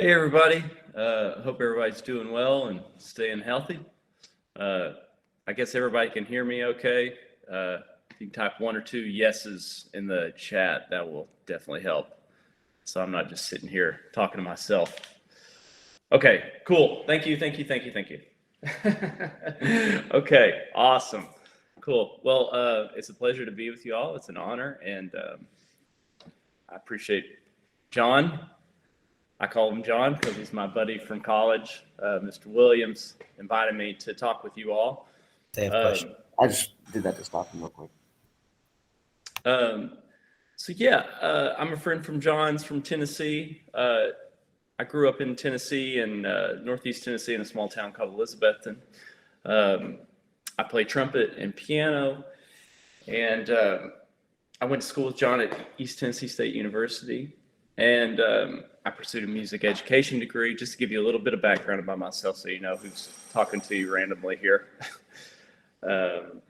Hey everybody, hope everybody's doing well and staying healthy. Uh, I guess everybody can hear me okay. If you can type one or two yeses in the chat, that will definitely help. So I'm not just sitting here talking to myself. Okay, cool. Thank you. Okay, awesome. Cool. Well, it's a pleasure to be with you all. It's an honor, and I appreciate John. I call him John because he's my buddy from college. Mr. Williams invited me to talk with you all. They have questions. I just did that to stop him real quick. I'm a friend from John's from Tennessee. I grew up in Tennessee, in Northeast Tennessee, in a small town called Elizabethton. I play trumpet and piano, and I went to school with John at East Tennessee State University, and I pursued a music education degree. Just to give you a little bit of background about myself so you know who's talking to you randomly here. And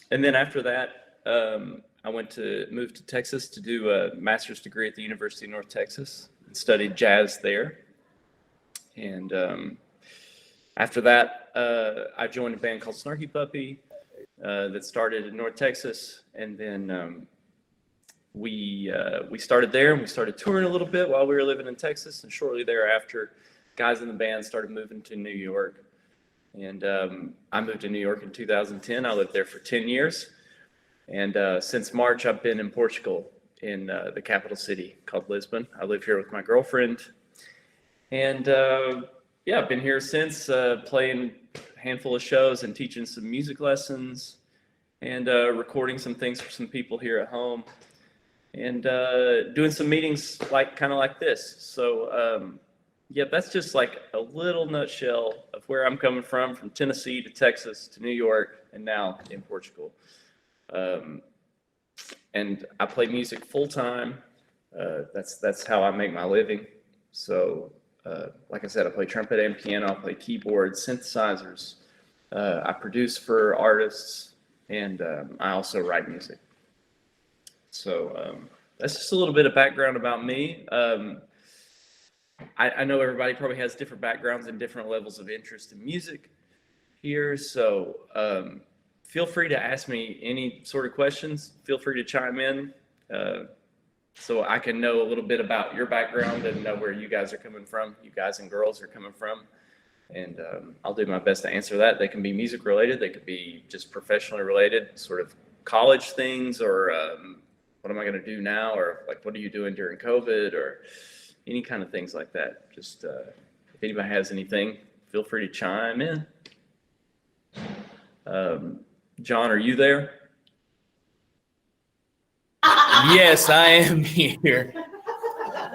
then after that, I moved to Texas to do a master's degree at the University of North Texas and studied jazz there. And after that, I joined a band called Snarky Puppy that started in North Texas. And then we started there, and we started touring a little bit while we were living in Texas. And shortly thereafter, guys in the band started moving to New York. And I moved to New York in 2010. I lived there for 10 years. And since March, I've been in Portugal, in the capital city called Lisbon. I live here with my girlfriend. And I've been here since, playing a handful of shows and teaching some music lessons and recording some things for some people here at home. And doing some meetings kind of like this. So that's just like a little nutshell of where I'm coming from Tennessee to Texas to New York and now in Portugal. And I play music full time. That's how I make my living. So like I said, I play trumpet and piano. I play keyboards, synthesizers. I produce for artists, and I also write music. So that's just a little bit of background about me. I know everybody probably has different backgrounds and different levels of interest in music here. So feel free to ask me any sort of questions. Feel free to chime in so I can know a little bit about your background and know where you guys are coming from, you guys and girls are coming from. And I'll do my best to answer that. They can be music related. They could be just professionally related, sort of college things, or what am I going to do now? Or like, what are you doing during COVID, or any kind of things like that. Just if anybody has anything, feel free to chime in. John, are you there? Yes, I am here.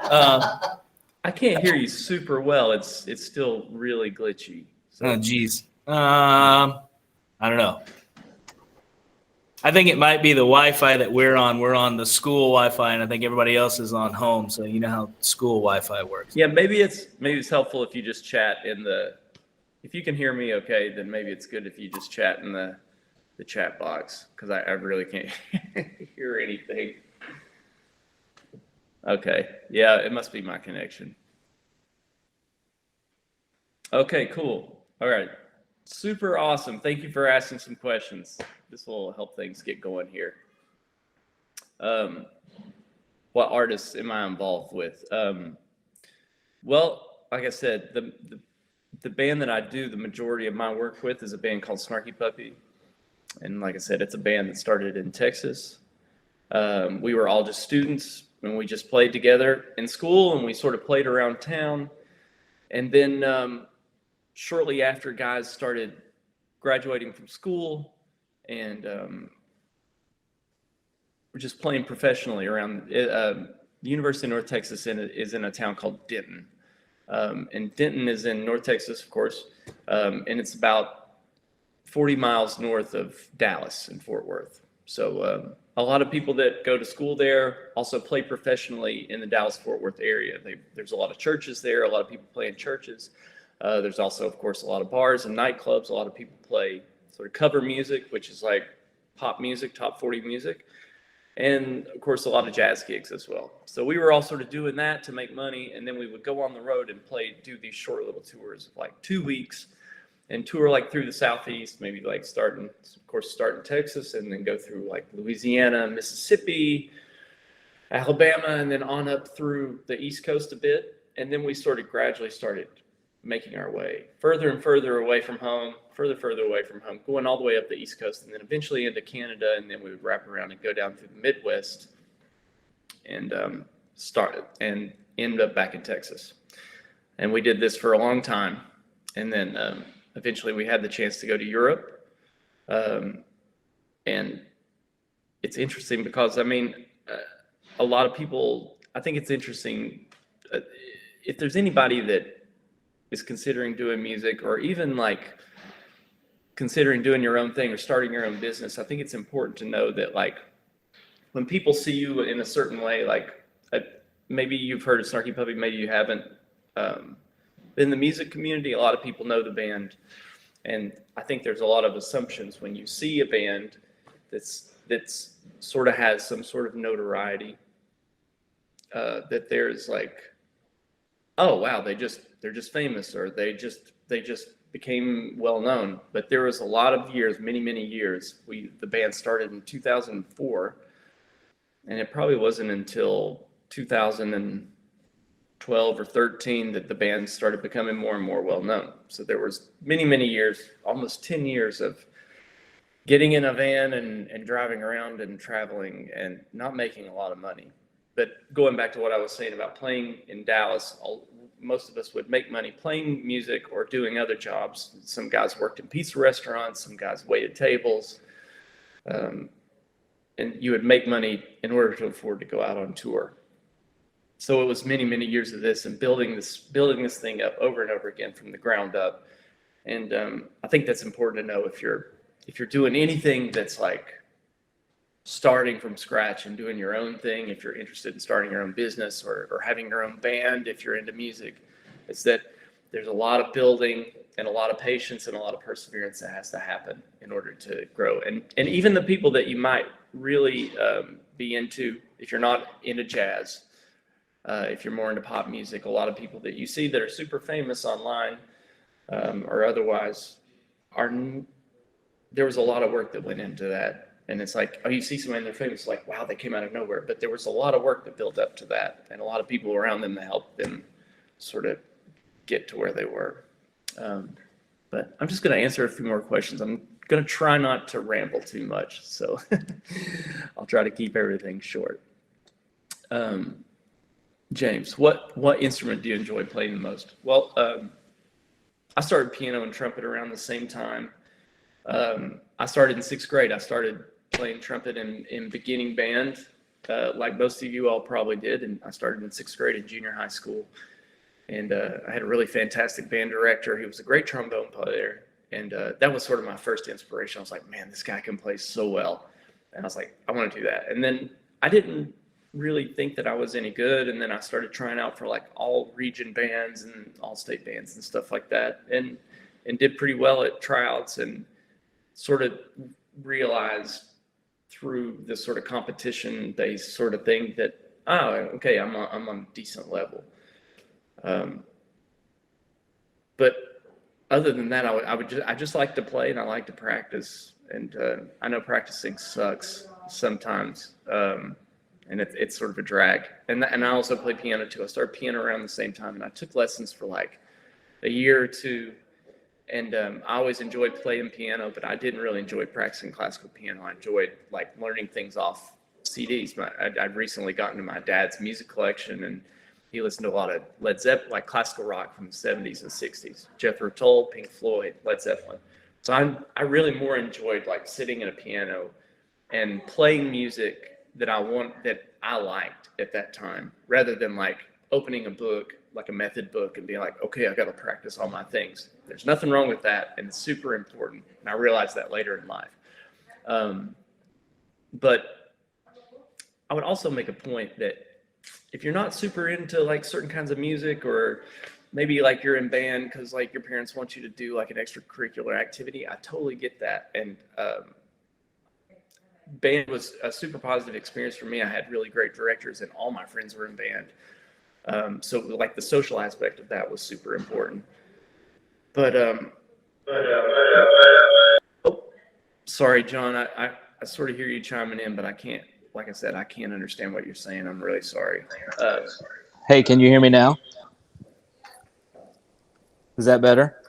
I can't hear you super well. It's still really glitchy. So. Oh, geez. I don't know. I think it might be the Wi-Fi that we're on. We're on the school Wi-Fi, and I think everybody else is on home. So you know how school Wi-Fi works. Yeah, maybe it's helpful if you just chat if you can hear me okay, then maybe it's good if you just chat in the chat box, because I really can't hear anything. Okay, yeah, it must be my connection. Okay, cool. All right, super awesome. Thank you for asking some questions. This will help things get going here. What artists am I involved with? Well, like I said, the band that I do the majority of my work with is a band called Snarky Puppy. And like I said, it's a band that started in Texas. We were all just students, and we just played together in school, and we sort of played around town. And then shortly after, guys started graduating from school, and we're just playing professionally around. The University of North Texas is in a town called Denton. And Denton is in North Texas, of course, and it's about 40 miles north of Dallas and Fort Worth. So a lot of people that go to school there also play professionally in the Dallas-Fort Worth area. There's a lot of churches there, a lot of people play in churches. There's also, of course, a lot of bars and nightclubs. A lot of people play sort of cover music, which is like pop music, top 40 music. and of course a lot of jazz gigs as well. So we were all sort of doing that to make money, and then we would go on the road and do these short little tours of like 2 weeks, and tour like through the Southeast, maybe like start in Texas and then go through like Louisiana, Mississippi, Alabama, and then on up through the East Coast a bit. And then we gradually started making our way further and further away from home, further away from home, going all the way up the East Coast, and then eventually into Canada. And then we would wrap around and go down through the Midwest and end up back in Texas. And we did this for a long time. And then eventually we had the chance to go to Europe. And it's interesting because, I mean, a lot of people, I think it's interesting, if there's anybody that is considering doing music, or even like considering doing your own thing or starting your own business, I think it's important to know that like when people see you in a certain way, like maybe you've heard of Snarky Puppy, maybe you haven't. In the music community, a lot of people know the band, and I think there's a lot of assumptions when you see a band that's sort of has some sort of notoriety, that there's like, oh wow, they're just famous, or they just became well known. But there was a lot of years, many years. The band started in 2004, and it probably wasn't until 2012 or 13 that the band started becoming more and more well known. So there was many years, almost 10 years of getting in a van and driving around and traveling and not making a lot of money. But going back to what I was saying about playing in Dallas, most of us would make money playing music or doing other jobs. Some guys worked in pizza restaurants, some guys waited tables, and you would make money in order to afford to go out on tour. So it was many years of this and building this thing up over and over again from the ground up. And I think that's important to know if you're doing anything that's like starting from scratch and doing your own thing, if you're interested in starting your own business or having your own band, if you're into music, it's that there's a lot of building and a lot of patience and a lot of perseverance that has to happen in order to grow. And even the people that you might really be into, if you're not into jazz, if you're more into pop music, a lot of people that you see that are super famous online or otherwise, there was a lot of work that went into that. And it's like, oh, you see somebody and they're famous, like, wow, they came out of nowhere. But there was a lot of work that built up to that, and a lot of people around them that helped them sort of get to where they were. But I'm just going to answer a few more questions. I'm going to try not to ramble too much, so I'll try to keep everything short. James, what instrument do you enjoy playing the most? Well, I started piano and trumpet around the same time. I started in 6th grade. I started playing trumpet in beginning band, like most of you all probably did. And I started in 6th grade in junior high school. And I had a really fantastic band director. He was a great trombone player. And that was sort of my first inspiration. I was like, man, this guy can play so well. And I was like, I want to do that. And then I didn't really think that I was any good. And then I started trying out for like all region bands and all state bands and stuff like that. And did pretty well at tryouts, and sort of realized through this sort of competition-based sort of thing that, oh, okay, I'm on a decent level. But other than that, I just like to play and I like to practice. And I know practicing sucks sometimes, and it's sort of a drag. And I also play piano too. I started piano around the same time, and I took lessons for like a year or two. And I always enjoyed playing piano, but I didn't really enjoy practicing classical piano. I enjoyed like learning things off CDs. I'd recently gotten to my dad's music collection, and he listened to a lot of Led Zeppelin, like classical rock from the 70s and 60s, Jethro Tull, Pink Floyd, Led Zeppelin. So I really more enjoyed like sitting at a piano and playing music that I liked at that time, rather than like opening a book, like a method book, and being like, okay, I got to practice all my things. There's nothing wrong with that, and it's super important. And I realized that later in life. But I would also make a point that if you're not super into like certain kinds of music, or maybe like you're in band because like your parents want you to do like an extracurricular activity, I totally get that. And band was a super positive experience for me. I had really great directors, and all my friends were in band. So like the social aspect of that was super important. But oh, sorry, John, I sort of hear you chiming in, but I can't. Like I said, I can't understand what you're saying. I'm really sorry. Hey, can you hear me now? Is that better?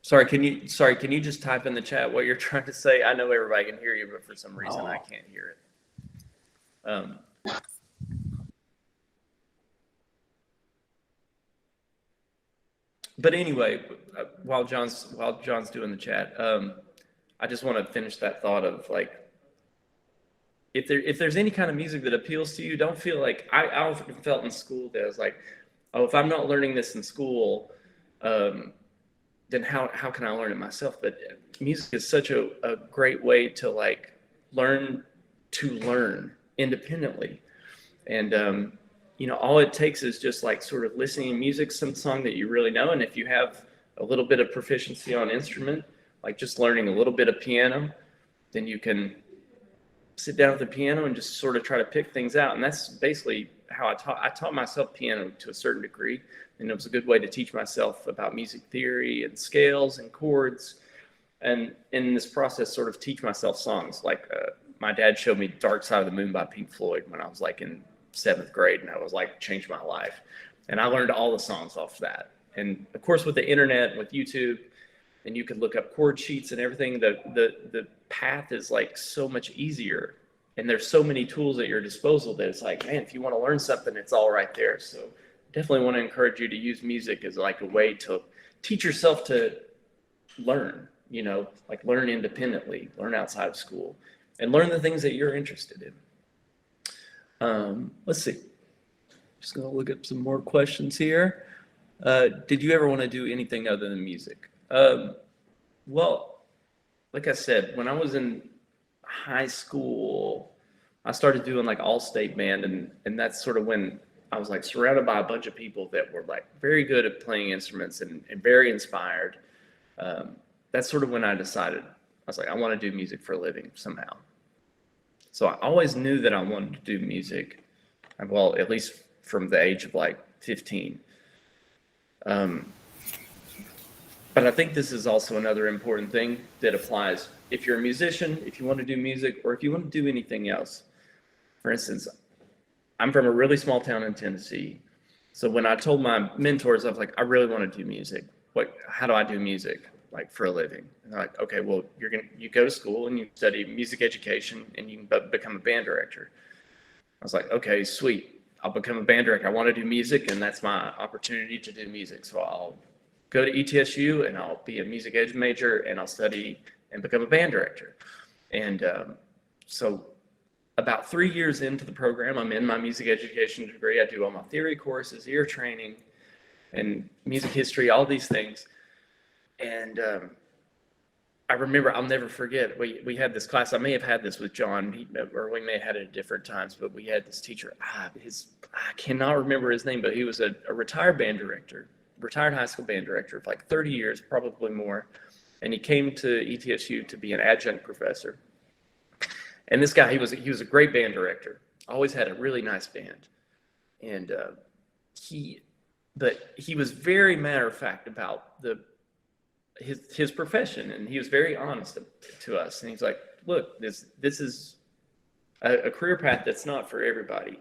Sorry, can you just type in the chat what you're trying to say? I know everybody can hear you, but for some reason I can't hear it. But anyway, while John's doing the chat, I just want to finish that thought of like, if there's any kind of music that appeals to you, don't feel like I often felt in school that I was like, oh, if I'm not learning this in school, then how can I learn it myself? But music is such a great way to like learn independently. And all it takes is just like sort of listening to music, some song that you really know. And if you have a little bit of proficiency on instrument, like just learning a little bit of piano, then you can sit down at the piano and just sort of try to pick things out. And that's basically how I taught myself piano to a certain degree. And it was a good way to teach myself about music theory and scales and chords. And in this process, sort of teach myself songs. Like my dad showed me Dark Side of the Moon by Pink Floyd when I was like in 7th grade. And I was like, changed my life. And I learned all the songs off that. And of course, with the internet, with YouTube, and you could look up chord sheets and everything, the path is like so much easier. And there's so many tools at your disposal that it's like, man, if you want to learn something, it's all right there. So definitely want to encourage you to use music as like a way to teach yourself to learn, like learn independently, learn outside of school, and learn the things that you're interested in. Let's see. Just going to look up some more questions here. Did you ever want to do anything other than music? Well, like I said, when I was in high school, I started doing like all-state band, and that's sort of when I was like surrounded by a bunch of people that were like very good at playing instruments and very inspired. That's sort of when I decided, I was like, I want to do music for a living somehow. So I always knew that I wanted to do music, well, at least from the age of like 15. But I think this is also another important thing that applies if you're a musician, if you want to do music, or if you want to do anything else. For instance, I'm from a really small town in Tennessee. So when I told my mentors, I was like, I really want to do music. How do I do music like for a living? And they're like, okay, well, you go to school and you study music education and you can become a band director. I was like, okay, sweet. I'll become a band director. I want to do music, and that's my opportunity to do music. So I'll go to ETSU and I'll be a music ed major and I'll study and become a band director. And so about 3 years into the program, I'm in my music education degree. I do all my theory courses, ear training, and music history, all these things. And I remember, I'll never forget, we had this class. I may have had this with John, or we may have had it at different times, but we had this teacher. I cannot remember his name, but he was a retired band director, retired high school band director of like 30 years, probably more. And he came to ETSU to be an adjunct professor. And this guy, he was a great band director, always had a really nice band. And but he was very matter of fact about his profession, and he was very honest to us. And he's like, look, this is a career path that's not for everybody.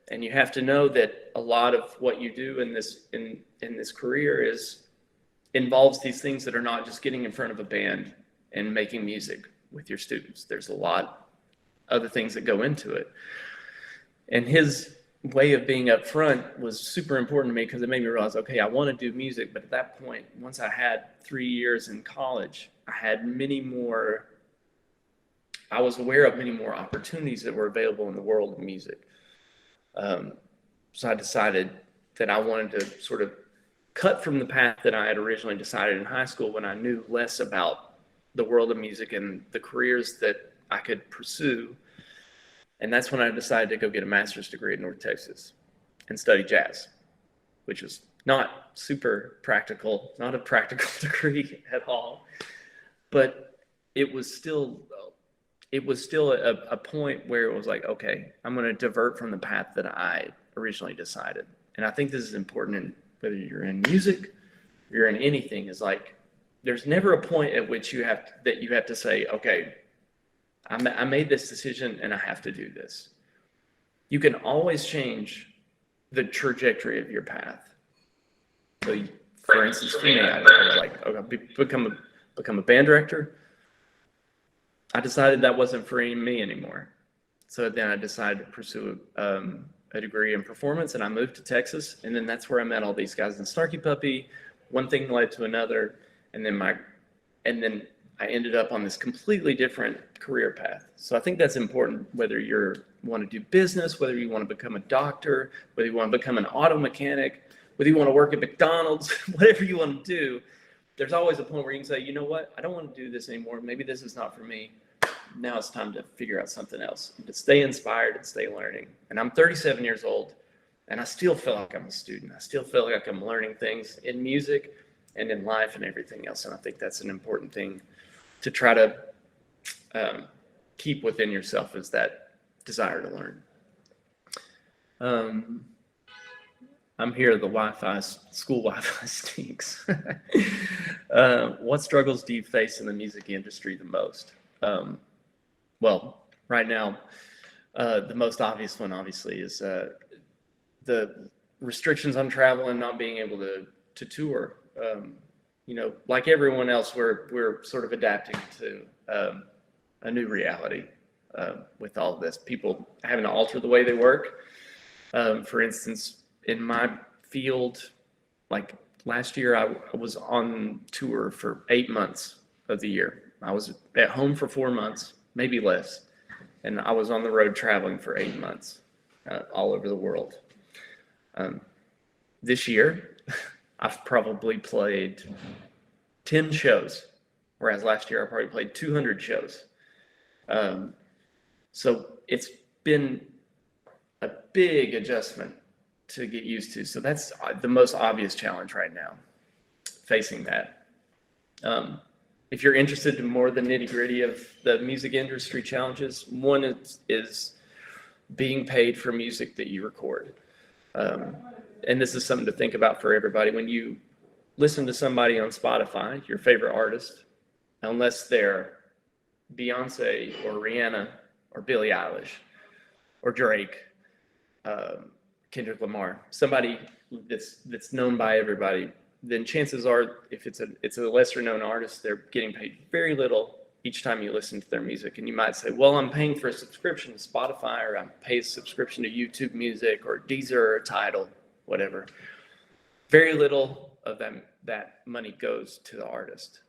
And you have to know that a lot of what you do in this career involves these things that are not just getting in front of a band and making music with your students. There's a lot other things that go into it. And his way of being upfront was super important to me, because it made me realize, okay, I want to do music. But at that point, once I had 3 years in college, I was aware of many more opportunities that were available in the world of music. So I decided that I wanted to sort of cut from the path that I had originally decided in high school, when I knew less about the world of music and the careers that I could pursue. And that's when I decided to go get a master's degree in North Texas and study jazz, which was not super practical, not a practical degree at all. But it it was still a point where it was like, okay, I'm going to divert from the path that I originally decided. And I think this is important in whether you're in music, you're in anything, is like, there's never a point at which you have to say, okay, I made this decision and I have to do this. You can always change the trajectory of your path. So, for instance, for me, I was like, okay, become a band director. I decided that wasn't for me anymore. So then I decided to pursue a degree in performance, and I moved to Texas. And then that's where I met all these guys in Snarky Puppy. One thing led to another, and then I ended up on this completely different career path. So I think that's important, whether you want to do business, whether you want to become a doctor, whether you want to become an auto mechanic, whether you want to work at McDonald's, whatever you want to do. There's always a point where you can say, you know what, I don't want to do this anymore. Maybe this is not for me. Now it's time to figure out something else, to stay inspired and stay learning. And I'm 37 years old, and I still feel like I'm a student. I still feel like I'm learning things in music and in life and everything else. And I think that's an important thing to try to keep within yourself, is that desire to learn. I'm here, the school Wi-Fi stinks. What struggles do you face in the music industry the most? Well, right now, the most obvious one, obviously, is the restrictions on travel and not being able to tour. Like everyone else, we're sort of adapting to a new reality with all of this. People having to alter the way they work. For instance, in my field, like last year, I was on tour for 8 months of the year. I was at home for 4 months, maybe less, and I was on the road traveling for 8 months, all over the world. This year, I've probably played 10 shows, whereas last year I probably played 200 shows. So it's been a big adjustment to get used to. So that's the most obvious challenge right now, facing that. If you're interested in more the nitty gritty of the music industry challenges, one is being paid for music that you record. And this is something to think about for everybody. When you listen to somebody on Spotify, your favorite artist, unless they're Beyonce or Rihanna or Billie Eilish or Drake, Kendrick Lamar, somebody that's known by everybody, then chances are, if it's a lesser known artist, they're getting paid very little each time you listen to their music. And you might say, well, I'm paying for a subscription to Spotify, or I'm paying a subscription to YouTube Music or Deezer or Tidal, whatever. Very little of that money goes to the artist.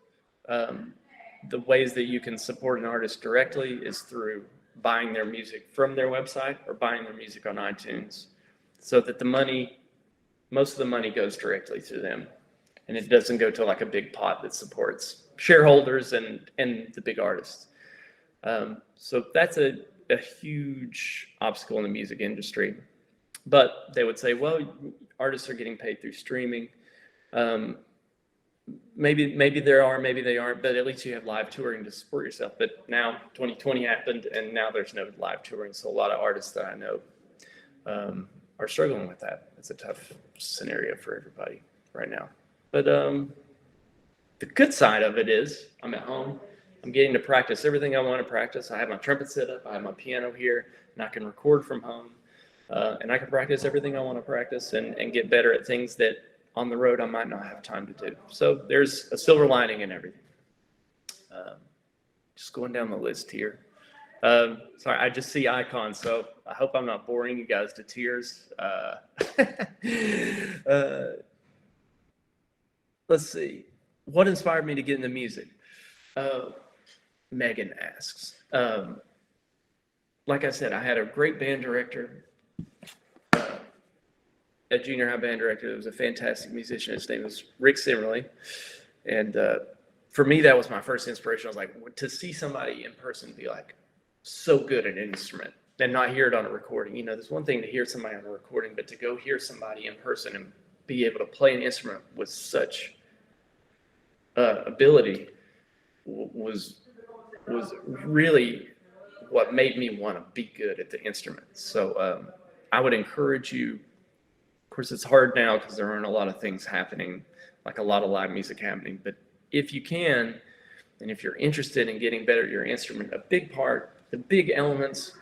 The ways that you can support an artist directly is through buying their music from their website or buying their music on iTunes, so that most of the money goes directly to them, and it doesn't go to like a big pot that supports shareholders and the big artists. So that's a huge obstacle in the music industry. But they would say, well, artists are getting paid through streaming. Maybe there are, maybe they aren't, but at least you have live touring to support yourself. But now 2020 happened, and now there's no live touring. So a lot of artists that I know are struggling with that. It's a tough scenario for everybody right now. But the good side of it is I'm at home. I'm getting to practice everything I want to practice. I have my trumpet set up. I have my piano here, and I can record from home. And I can practice everything I want to practice and get better at things that on the road I might not have time to do. So there's a silver lining in everything. Just going down the list here. Sorry, I just see icons, so I hope I'm not boring you guys to tears. Let's see. What inspired me to get into music? Megan asks. Like I said, I had a great band director, a junior high band director that was a fantastic musician. His name was Rick Simmerly. And for me, that was my first inspiration. I was like, to see somebody in person be like so good at an instrument and not hear it on a recording. You know, there's one thing to hear somebody on a recording, but to go hear somebody in person and be able to play an instrument with such ability was really what made me want to be good at the instrument. So I would encourage you. Of course, it's hard now because there aren't a lot of things happening, like a lot of live music happening. But if you can, and if you're interested in getting better at your instrument, the big elements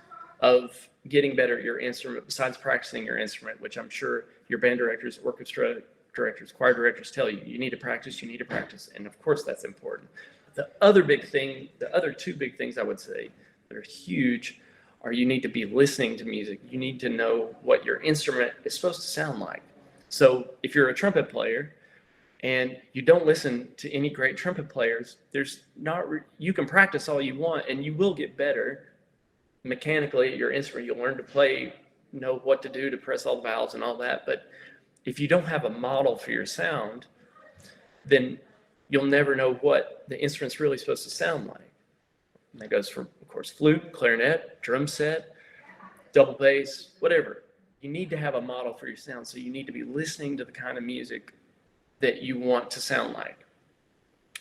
of getting better at your instrument, besides practicing your instrument, which I'm sure your band directors, orchestra directors, choir directors tell you, you need to practice, and of course that's important. The other two big things I would say that are huge are you need to be listening to music. You need to know what your instrument is supposed to sound like. So if you're a trumpet player and you don't listen to any great trumpet players, you can practice all you want and you will get better mechanically at your instrument. You'll learn to play, know what to do to press all the valves and all that. But if you don't have a model for your sound, then you'll never know what the instrument's really supposed to sound like. And that goes for, of course, flute, clarinet, drum set, double bass, whatever. You need to have a model for your sound. So you need to be listening to the kind of music that you want to sound like.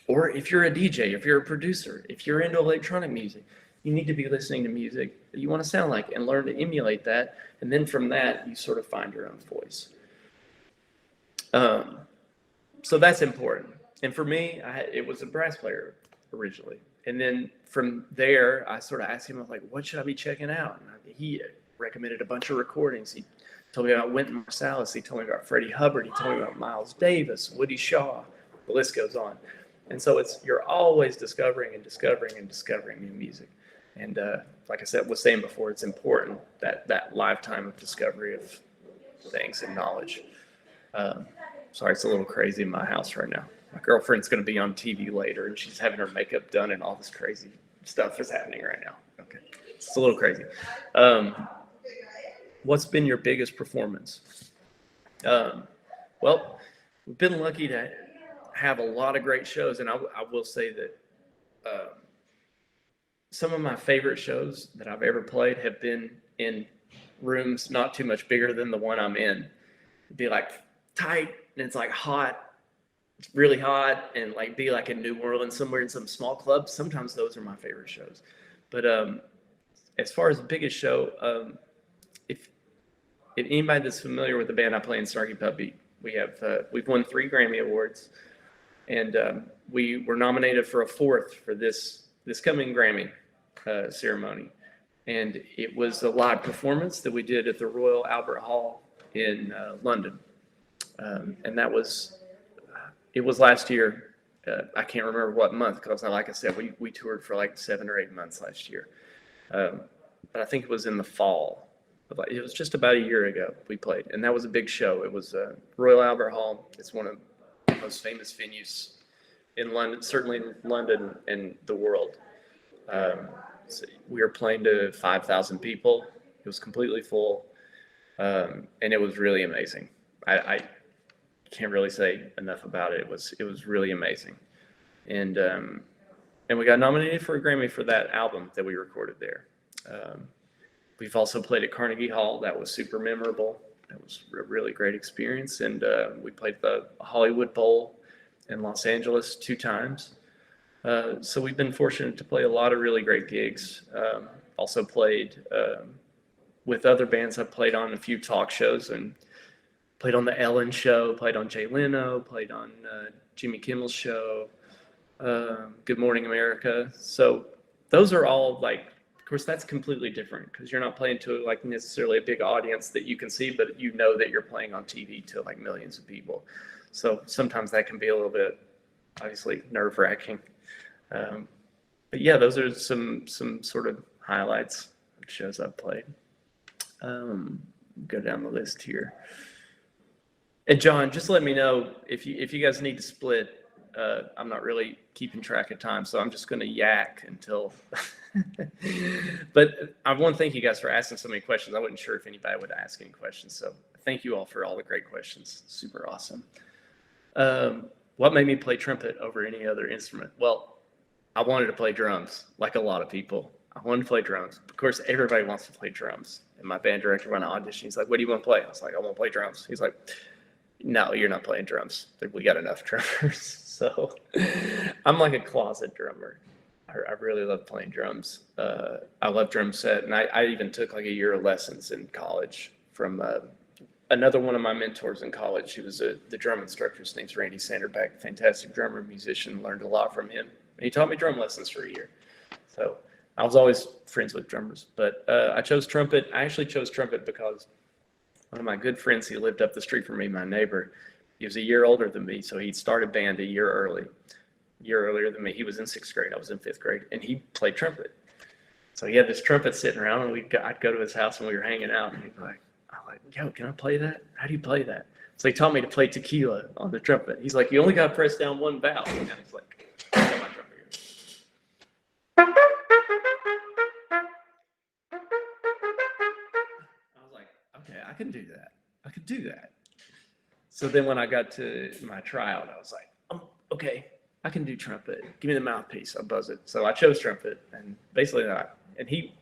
Or if you're a DJ, if you're a producer, if you're into electronic music, you need to be listening to music that you want to sound like and learn to emulate that. And then from that, you sort of find your own voice. So that's important. And for me, it was a brass player originally. And then from there, I sort of asked him, I was like, what should I be checking out? And he recommended a bunch of recordings. He told me about Wynton Marsalis. He told me about Freddie Hubbard. He told me about Miles Davis, Woody Shaw. The list goes on. And so you're always discovering new music. And like I said, was saying before, it's important that lifetime of discovery of things and knowledge. Sorry, it's a little crazy in my house right now. My girlfriend's going to be on TV later, and she's having her makeup done, and all this crazy stuff is happening right now. Okay, it's a little crazy. What's been your biggest performance? Well, we've been lucky to have a lot of great shows, and I will say that some of my favorite shows that I've ever played have been in rooms not too much bigger than the one I'm in. It'd be like tight, and it's like hot. It's really hot, and like be like in New Orleans somewhere in some small club. Sometimes those are my favorite shows. But as far as the biggest show, if anybody that's familiar with the band I play in, Snarky Puppy, we've won 3 Grammy Awards, and we were nominated for a 4th for this coming Grammy ceremony. And it was a live performance that we did at the Royal Albert Hall in London, and it was last year. I can't remember what month, because like I said, we toured for like 7 or 8 months last year. But I think it was in the fall. It was just about a year ago we played, and that was a big show. It was Royal Albert Hall. It's one of the most famous venues in London, certainly in London and the world. So we were playing to 5,000 people. It was completely full, and it was really amazing. I can't really say enough about it. It was really amazing, and we got nominated for a Grammy for that album that we recorded there. We've also played at Carnegie Hall. That was super memorable. That was a really great experience, and we played the Hollywood Bowl in Los Angeles 2 times. So we've been fortunate to play a lot of really great gigs. Also played with other bands. I've played on a few talk shows and played on the Ellen Show, played on Jay Leno, played on Jimmy Kimmel's show, Good Morning America. So those are all like, of course, that's completely different because you're not playing to like necessarily a big audience that you can see, but you know that you're playing on TV to like millions of people. So sometimes that can be a little bit, obviously, nerve-wracking. But yeah, those are some sort of highlights of shows I've played. Go down the list here. And John, just let me know if you guys need to split. I'm not really keeping track of time, so I'm just going to yak until. But I want to thank you guys for asking so many questions. I wasn't sure if anybody would ask any questions, so thank you all for all the great questions. Super awesome. What made me play trumpet over any other instrument? Well, I wanted to play drums, like a lot of people. I wanted to play drums. Of course, everybody wants to play drums. And my band director went to audition. He's like, "What do you want to play?" I was like, "I want to play drums." He's like, "No, you're not playing drums. We got enough drummers." So I'm like a closet drummer. I I really love playing drums. I love drum set, and I even took like a year of lessons in college from another one of my mentors in college. He was the drum instructor. His name's Randy Sanderbeck, fantastic drummer, musician. Learned a lot from him. And he taught me drum lessons for a year. So I was always friends with drummers, but I chose trumpet. I actually chose trumpet because one of my good friends, he lived up the street from me, my neighbor, he was a year older than me, so he'd started band a year earlier than me. He was in 6th grade, I was in 5th grade, and he played trumpet. So he had this trumpet sitting around, and I'd go to his house when we were hanging out, and he'd be like, yo, can I play that? How do you play that? So he taught me to play tequila on the trumpet. He's like, you only got to press down one valve. And he's like, I got my trumpet here. I was like, okay, I can do that. I could do that. So then when I got to my tryout, I was like, okay, I can do trumpet. Give me the mouthpiece. I'll buzz it. So I chose trumpet, and basically and he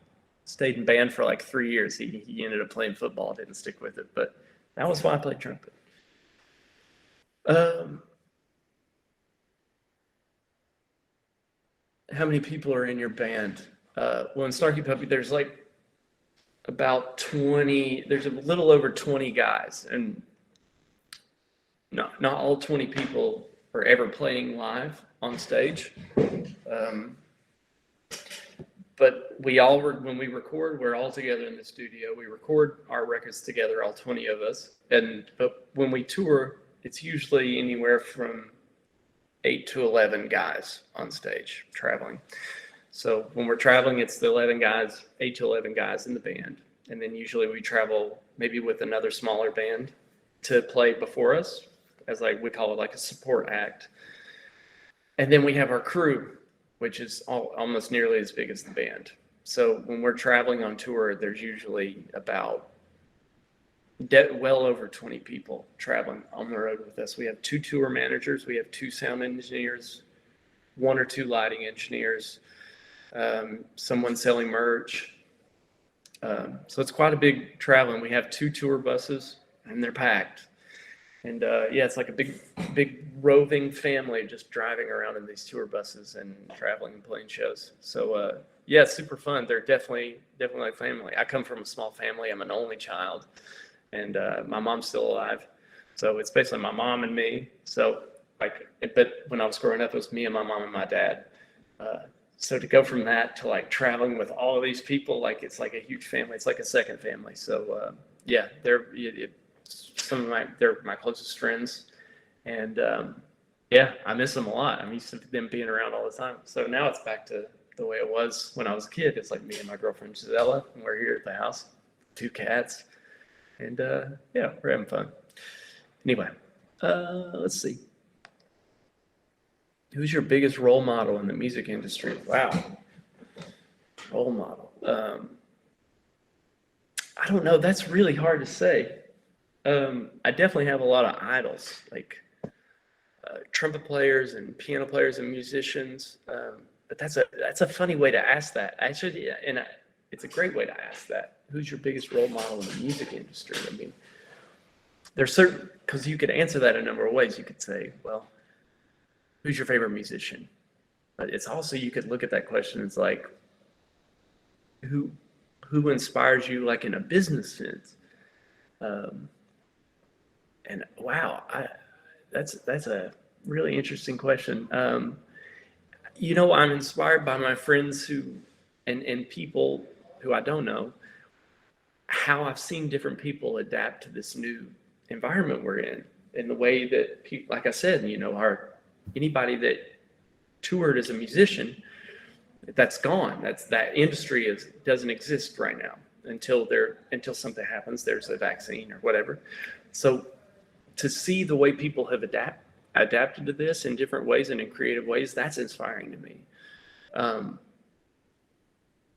stayed in band for like 3 years. He ended up playing football, didn't stick with it, but that was why I played trumpet. How many people are in your band? Well, in Snarky Puppy, there's like about 20, there's a little over 20 guys, and not all 20 people are ever playing live on stage. But when we record, we're all together in the studio. We record our records together, all 20 of us. But when we tour, it's usually anywhere from 8 to 11 guys on stage traveling. So when we're traveling, it's the 11 guys, 8 to 11 guys in the band. And then usually we travel maybe with another smaller band to play before us, as we call it like a support act. And then we have our crew, which is almost nearly as big as the band. So when we're traveling on tour, there's usually about well over 20 people traveling on the road with us. We have 2 tour managers, we have 2 sound engineers, 1 or 2 lighting engineers, someone selling merch. So it's quite a big traveling. We have 2 tour buses, and they're packed. And yeah, it's like a big roving family just driving around in these tour buses and traveling and playing shows. So yeah, it's super fun. They're definitely like family. I come from a small family. I'm an only child, and my mom's still alive. So it's basically my mom and me. So but when I was growing up, it was me and my mom and my dad. So to go from that to like traveling with all of these people, it's like a huge family. It's like a second family. So yeah, they're my closest friends, and yeah, I miss them a lot. I'm used to them being around all the time. So now it's back to the way it was when I was a kid. It's like me and my girlfriend Gisela, and we're here at the house, 2 cats, and yeah, we're having fun. Anyway, let's see. Who's your biggest role model in the music industry? Wow, role model. I don't know. That's really hard to say. I definitely have a lot of idols, like trumpet players and piano players and musicians. But that's a funny way to ask that. Actually, and it's a great way to ask that. Who's your biggest role model in the music industry? I mean, there's certain, because you could answer that a number of ways. You could say, well, who's your favorite musician? But it's also, you could look at that question. It's like, who inspires you, like in a business sense? And wow, that's a really interesting question. You know, I'm inspired by my friends and people who I don't know, how I've seen different people adapt to this new environment we're in the way that people, like I said, you know, anybody that toured as a musician, that's gone. That industry doesn't exist right now until something happens. There's a vaccine or whatever. So to see the way people have adapted to this in different ways and in creative ways, that's inspiring to me.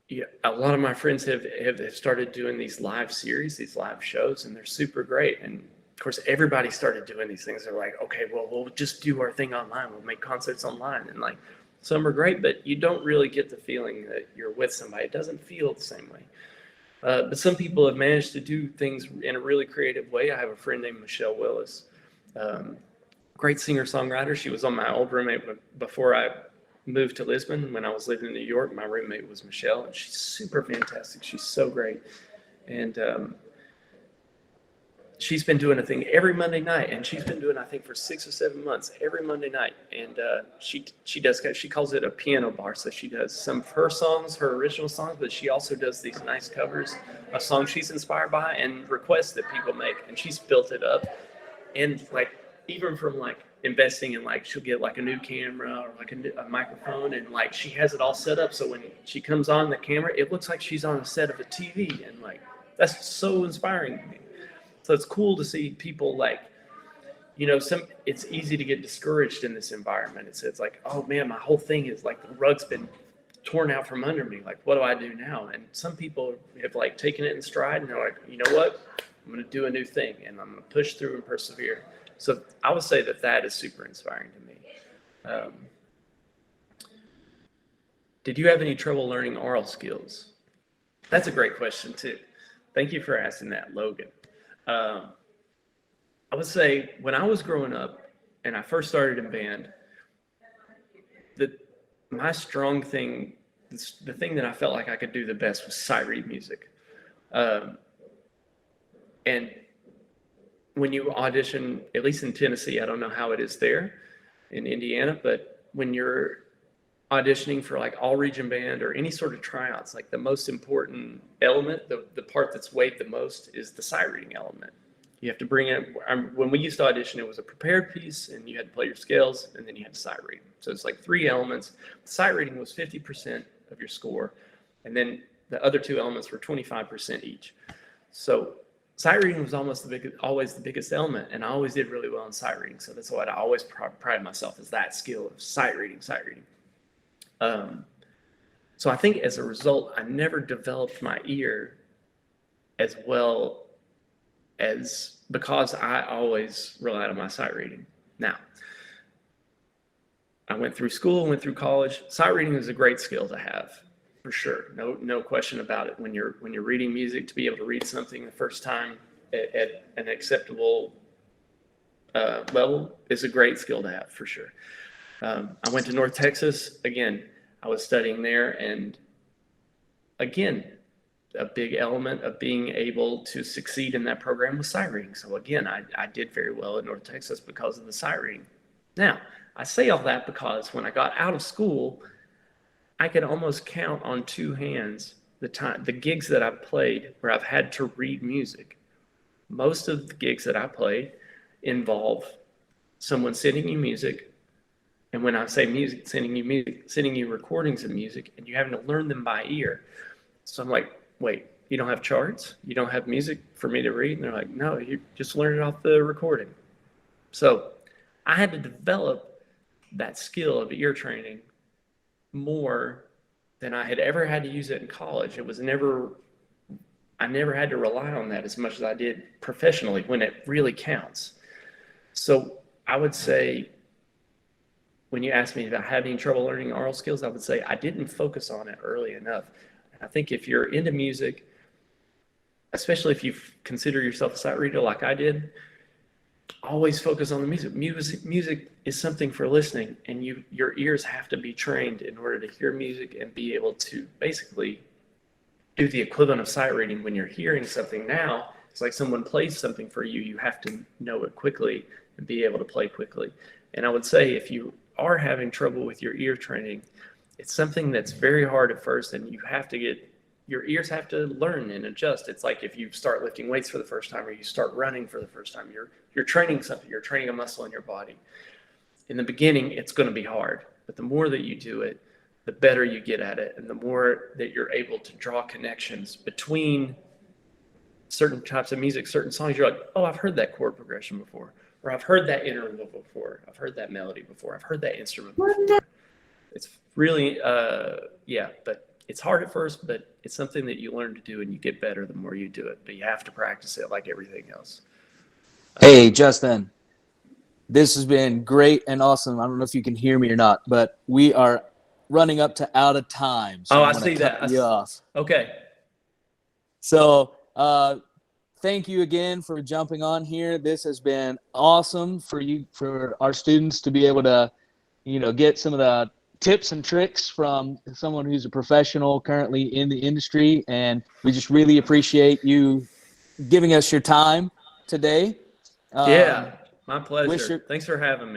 Yeah, a lot of my friends have started doing these live series, these live shows, and they're super great. And of course, everybody started doing these things. They're like, okay, well, we'll just do our thing online. We'll make concerts online. And like, some are great, but you don't really get the feeling that you're with somebody. It doesn't feel the same way. But some people have managed to do things in a really creative way. I have a friend named Michelle Willis, great singer-songwriter. She was on my old roommate before I moved to Lisbon, when I was living in New York, my roommate was Michelle, and she's super fantastic. She's so great. And she's been doing a thing every Monday night, and she's been doing, I think, for 6 or 7 months, every Monday night. And she calls it a piano bar. So she does some of her songs, her original songs, but she also does these nice covers of songs she's inspired by and requests that people make. And she's built it up. And like, even from like investing in, like, she'll get like a new camera or like a microphone, and like she has it all set up so when she comes on the camera, it looks like she's on a set of a TV. And like, that's so inspiring to me. So it's cool to see people like, it's easy to get discouraged in this environment. It's like, oh man, my whole thing is like the rug's been torn out from under me. Like, what do I do now? And some people have like taken it in stride, and they're like, you know what? I'm going to do a new thing, and I'm going to push through and persevere. So I would say that is super inspiring to me. Did you have any trouble learning oral skills? That's a great question too. Thank you for asking that, Logan. I would say when I was growing up and I first started in band, my strong thing, the thing that I felt like I could do the best was sight read music. And when you audition, at least in Tennessee, I don't know how it is there in Indiana, but when you're auditioning for like all region band or any sort of tryouts, like the most important element, the part that's weighed the most is the sight reading element. You have to bring it. When we used to audition, it was a prepared piece, and you had to play your scales, and then you had to sight read. So it's like 3 elements. The sight reading was 50% of your score, and then the other 2 elements were 25% each. So sight reading was always the biggest element, and I always did really well in sight reading. So that's what I always pride myself is that skill of sight reading. So I think as a result, I never developed my ear as well as because I always relied on my sight reading. Now, I went through school, went through college. Sight reading is a great skill to have, for sure. No question about it. When you're reading music, to be able to read something the first time at an acceptable level is a great skill to have, for sure. I went to North Texas. Again, I was studying there, and again, a big element of being able to succeed in that program was sight reading. So again, I did very well in North Texas because of the sight reading. Now, I say all that because when I got out of school, I could almost count on 2 hands the gigs that I've played where I've had to read music. Most of the gigs that I played involve someone sending you music. And when I say music, sending you recordings of music, and you're having to learn them by ear. So I'm like, wait, you don't have charts? You don't have music for me to read? And they're like, no, you just learn it off the recording. So I had to develop that skill of ear training more than I had ever had to use it in college. I never had to rely on that as much as I did professionally when it really counts. So I would say, when you ask me about having trouble learning oral skills, I would say I didn't focus on it early enough. I think if you're into music, especially if you consider yourself a sight reader like I did, always focus on the music. Music is something for listening, and your ears have to be trained in order to hear music and be able to basically do the equivalent of sight reading. When you're hearing something now, it's like someone plays something for you. You have to know it quickly and be able to play quickly. And I would say if you are having trouble with your ear training, it's something that's very hard at first, and your ears have to learn and adjust. It's like if you start lifting weights for the first time, or you start running for the first time, you're training something, you're training a muscle in your body. In the beginning, it's going to be hard, but the more that you do it, the better you get at it, and the more that you're able to draw connections between certain types of music, certain songs. You're like, oh, I've heard that chord progression before, or I've heard that interval before, I've heard that melody before, I've heard that instrument before. It's really, but it's hard at first, but it's something that you learn to do, and you get better the more you do it, but you have to practice it like everything else. Hey, Justin, this has been great and awesome. I don't know if you can hear me or not, but we are running up to out of time. So I see that. You off. Okay. So thank you again for jumping on here. This has been awesome for our students to be able to, get some of the tips and tricks from someone who's a professional currently in the industry, and we just really appreciate you giving us your time today. Yeah, my pleasure. your- Thanks for having me.